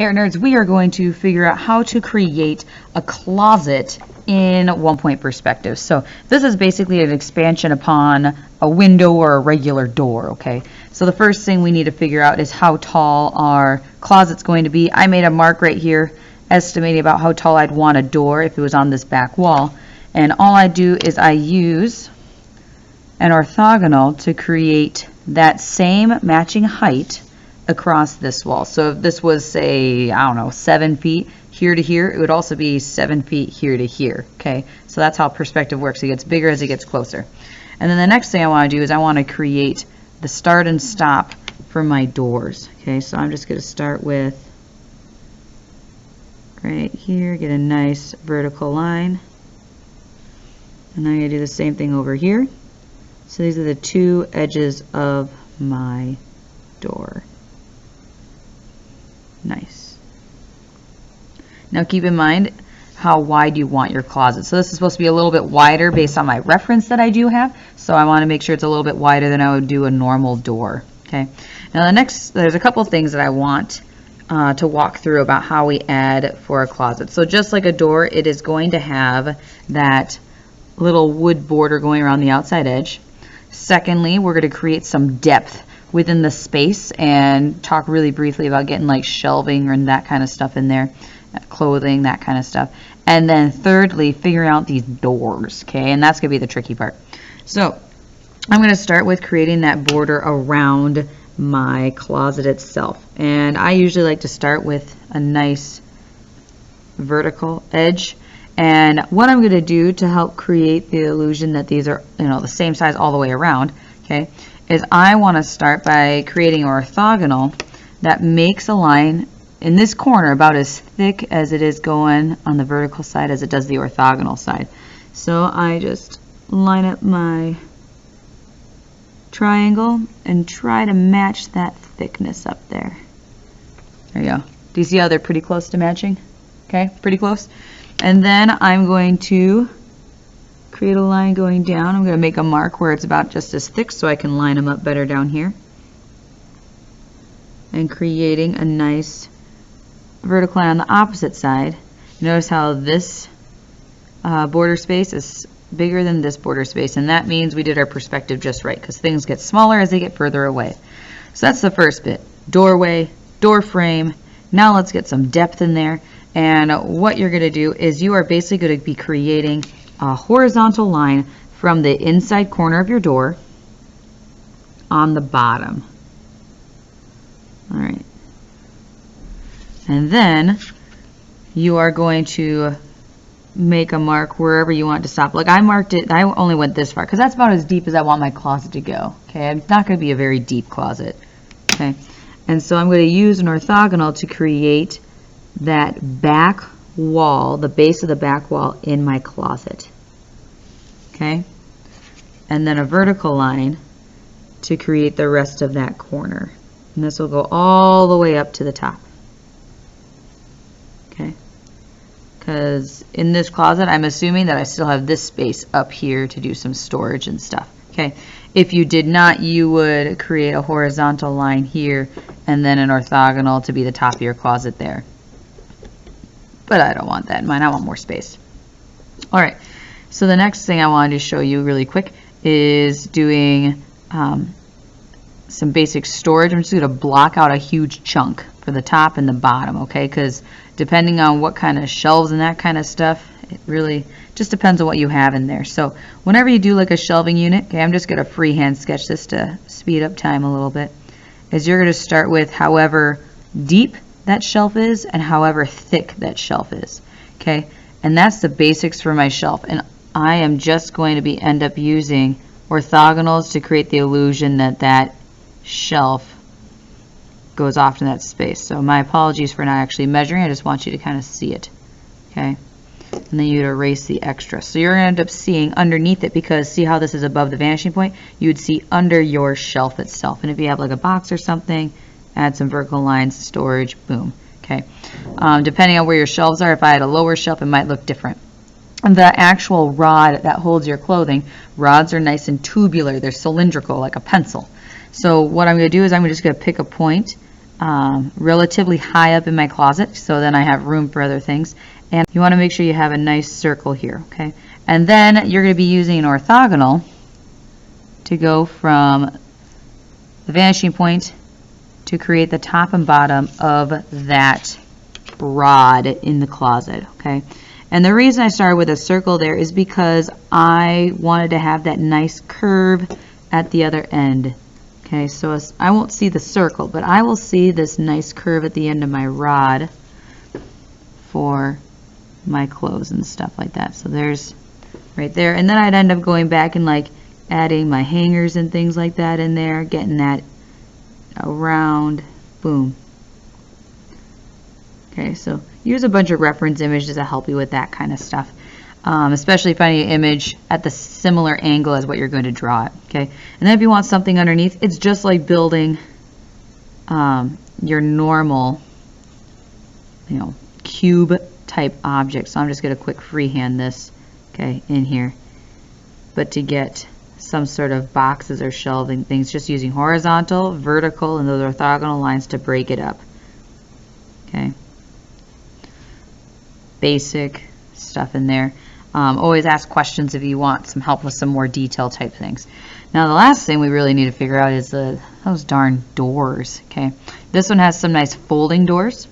Hey Art Nerds, we are going to figure out how to create a closet in one-point perspective. So this is basically an expansion upon a window or a regular door, okay? So the first thing we need to figure out is how tall our closet's going to be. I made a mark right here estimating about how tall I'd want a door if it was on this back wall. And all I do is I use an orthogonal to create that same matching height across this wall. So if this was, say, I don't know, 7 feet here to here, it would also be 7 feet here to here. Okay, so that's how perspective works. It gets bigger as it gets closer. And then the next thing I want to do is I want to create the start and stop for my doors. Okay, so I'm just going to start with right here, get a nice vertical line. And I'm going to do the same thing over here. So these are the two edges of my door. Nice. Now keep in mind how wide you want your closet. So this is supposed to be a little bit wider based on my reference that I do have. So I want to make sure it's a little bit wider than I would do a normal door. Okay. Now there's a couple things that I want to walk through about how we add for a closet. So just like a door, it is going to have that little wood border going around the outside edge. Secondly, we're going to create some depth within the space and talk really briefly about getting like shelving and that kind of stuff in there, clothing, that kind of stuff. And then thirdly, figuring out these doors, okay? And that's going to be the tricky part. So I'm going to start with creating that border around my closet itself. And I usually like to start with a nice vertical edge. And what I'm going to do to help create the illusion that these are, the same size all the way around, okay, is I want to start by creating an orthogonal that makes a line in this corner about as thick as it is going on the vertical side as it does the orthogonal side. So I just line up my triangle and try to match that thickness up there. There you go. Do you see how they're pretty close to matching? Okay, pretty close. And then I'm going to create a line going down. I'm going to make a mark where it's about just as thick so I can line them up better down here. And creating a nice vertical line on the opposite side. Notice how this border space is bigger than this border space, and that means we did our perspective just right because things get smaller as they get further away. So that's the first bit. Doorway, door frame. Now let's get some depth in there. And what you're going to do is you are basically going to be creating a horizontal line from the inside corner of your door on the bottom. All right. And then you are going to make a mark wherever you want it to stop. Like I marked it, I only went this far because that's about as deep as I want my closet to go. Okay, it's not going to be a very deep closet. Okay, and so I'm going to use an orthogonal to create that back wall, the base of the back wall in my closet. Okay, and then a vertical line to create the rest of that corner. And this will go all the way up to the top. Okay, because in this closet I'm assuming that I still have this space up here to do some storage and stuff. Okay, if you did not, you would create a horizontal line here and then an orthogonal to be the top of your closet there. But I don't want that in mine. I want more space. All right, so the next thing I wanted to show you really quick is doing some basic storage. I'm just going to block out a huge chunk for the top and the bottom, okay? Because depending on what kind of shelves and that kind of stuff, it really just depends on what you have in there. So whenever you do like a shelving unit, okay, I'm just going to freehand sketch this to speed up time a little bit, is you're going to start with however deep that shelf is and however thick that shelf is, okay? And that's the basics for my shelf. And I am just going to end up using orthogonals to create the illusion that that shelf goes off in that space. So my apologies for not actually measuring. I just want you to kind of see it, okay? And then you'd erase the extra. So you're going to end up seeing underneath it, because see how this is above the vanishing point? You would see under your shelf itself. And if you have like a box or something, add some vertical lines, storage, boom. Okay. Depending on where your shelves are, if I had a lower shelf, it might look different. And the actual rod that holds your clothing, rods are nice and tubular. They're cylindrical, like a pencil. So what I'm going to do is I'm just going to pick a point relatively high up in my closet, so then I have room for other things. And you want to make sure you have a nice circle here, okay? And then you're going to be using an orthogonal to go from the vanishing point to create the top and bottom of that rod in the closet, okay? And the reason I started with a circle there is because I wanted to have that nice curve at the other end. Okay, so I won't see the circle, but I will see this nice curve at the end of my rod for my clothes and stuff like that. So there's right there. And then I'd end up going back and like adding my hangers and things like that in there, getting that around, boom. Okay, so use a bunch of reference images to help you with that kind of stuff. Especially finding an image at the similar angle as what you're going to draw it. Okay, and then if you want something underneath, it's just like building your normal, cube type object. So I'm just going to quick freehand this, okay, in here. But to get some sort of boxes or shelving things, just using horizontal, vertical, and those orthogonal lines to break it up. Okay, basic stuff in there. Always ask questions if you want some help with some more detail type things. Now the last thing we really need to figure out is those darn doors. Okay, this one has some nice folding doors,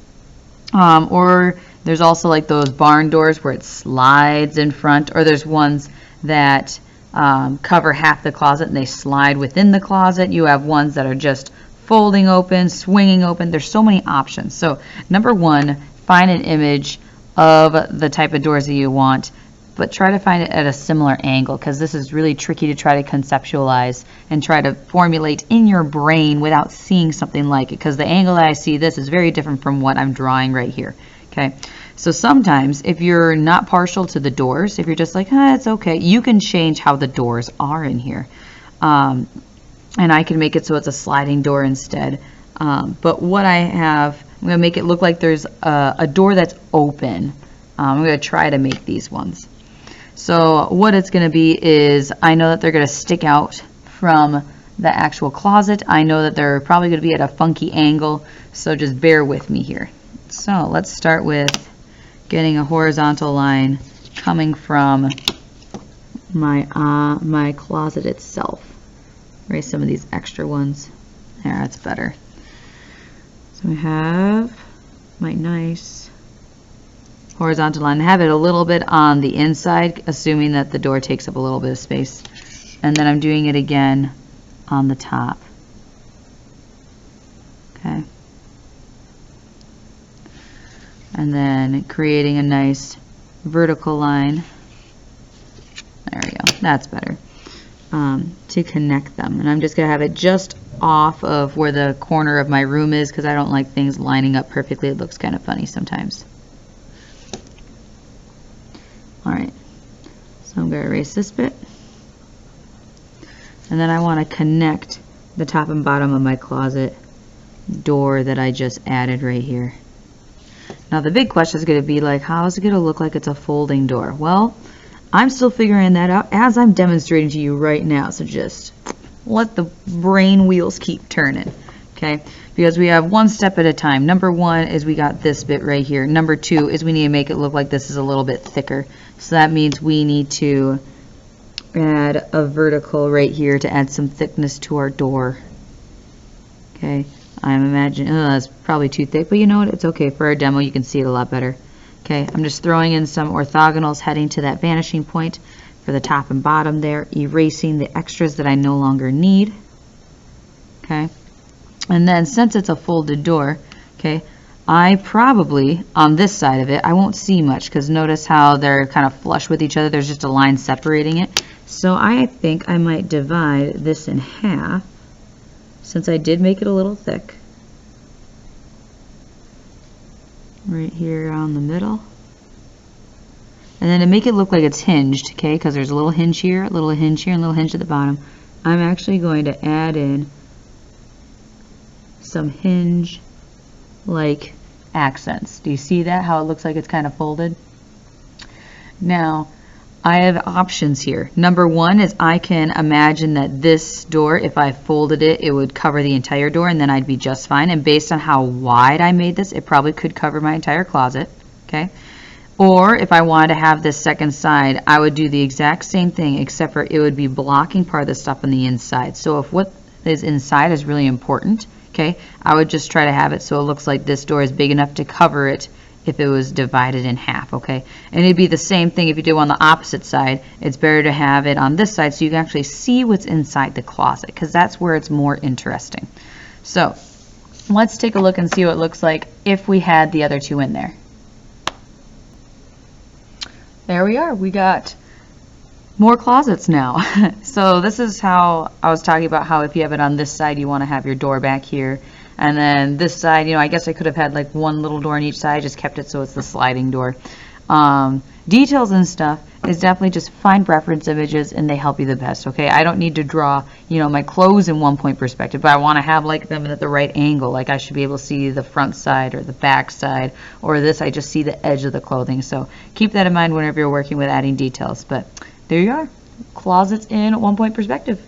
or there's also like those barn doors where it slides in front, or there's ones that cover half the closet and they slide within the closet. You have ones that are just folding open, swinging open. There's so many options. So number one, find an image of the type of doors that you want, but try to find it at a similar angle, because this is really tricky to try to conceptualize and try to formulate in your brain without seeing something like it, because the angle that I see this is very different from what I'm drawing right here. Okay, so sometimes if you're not partial to the doors, if you're just like, it's okay, you can change how the doors are in here. And I can make it so it's a sliding door instead. But what I have, I'm going to make it look like there's a door that's open. I'm going to try to make these ones. So what it's going to be is, I know that they're going to stick out from the actual closet. I know that they're probably going to be at a funky angle, so just bear with me here. So let's start with getting a horizontal line coming from my closet itself. Erase some of these extra ones. There, that's better. So we have my nice horizontal line. Have it a little bit on the inside, assuming that the door takes up a little bit of space. And then I'm doing it again on the top. Okay. And then creating a nice vertical line. There we go. That's better. To connect them. And I'm just going to have it just off of where the corner of my room is, because I don't like things lining up perfectly. It looks kind of funny sometimes. Alright, so I'm going to erase this bit. And then I want to connect the top and bottom of my closet door that I just added right here. Now the big question is going to be like, how is it going to look like it's a folding door? Well, I'm still figuring that out as I'm demonstrating to you right now, so just let the brain wheels keep turning, okay? Because we have one step at a time. Number one is we got this bit right here. Number two is we need to make it look like this is a little bit thicker. So that means we need to add a vertical right here to add some thickness to our door. Okay, I'm imagining, that's probably too thick, but you know what, it's okay. For our demo, you can see it a lot better. Okay, I'm just throwing in some orthogonals heading to that vanishing point for the top and bottom there, erasing the extras that I no longer need. Okay, and then since it's a folded door, okay, I probably, on this side of it, I won't see much, because notice how they're kind of flush with each other. There's just a line separating it. So I think I might divide this in half, since I did make it a little thick. Right here on the middle. And then to make it look like it's hinged, okay, because there's a little hinge here, a little hinge here, and a little hinge at the bottom, I'm actually going to add in some hinge like accents. Do you see that, how it looks like it's kind of folded? Now I have options here. Number one is I can imagine that this door, if I folded it, it would cover the entire door and then I'd be just fine. And based on how wide I made this, it probably could cover my entire closet, okay? Or if I wanted to have this second side, I would do the exact same thing, except for it would be blocking part of the stuff on the inside. So if what is inside is really important, okay, I would just try to have it so it looks like this door is big enough to cover it if it was divided in half, okay? And it'd be the same thing if you do on the opposite side. It's better to have it on this side so you can actually see what's inside the closet, because that's where it's more interesting. So let's take a look and see what it looks like if we had the other two in there. There we are. We got more closets now. So this is how I was talking about how if you have it on this side, you want to have your door back here. And then this side, you know, I guess I could have had like one little door on each side, just kept it so it's the sliding door. Details and stuff is definitely just find reference images and they help you the best, okay? I don't need to draw, you know, my clothes in 1 point perspective, but I want to have like them at the right angle. Like I should be able to see the front side or the back side, or this I just see the edge of the clothing. So keep that in mind whenever you're working with adding details. But there you are, closets in 1 point perspective.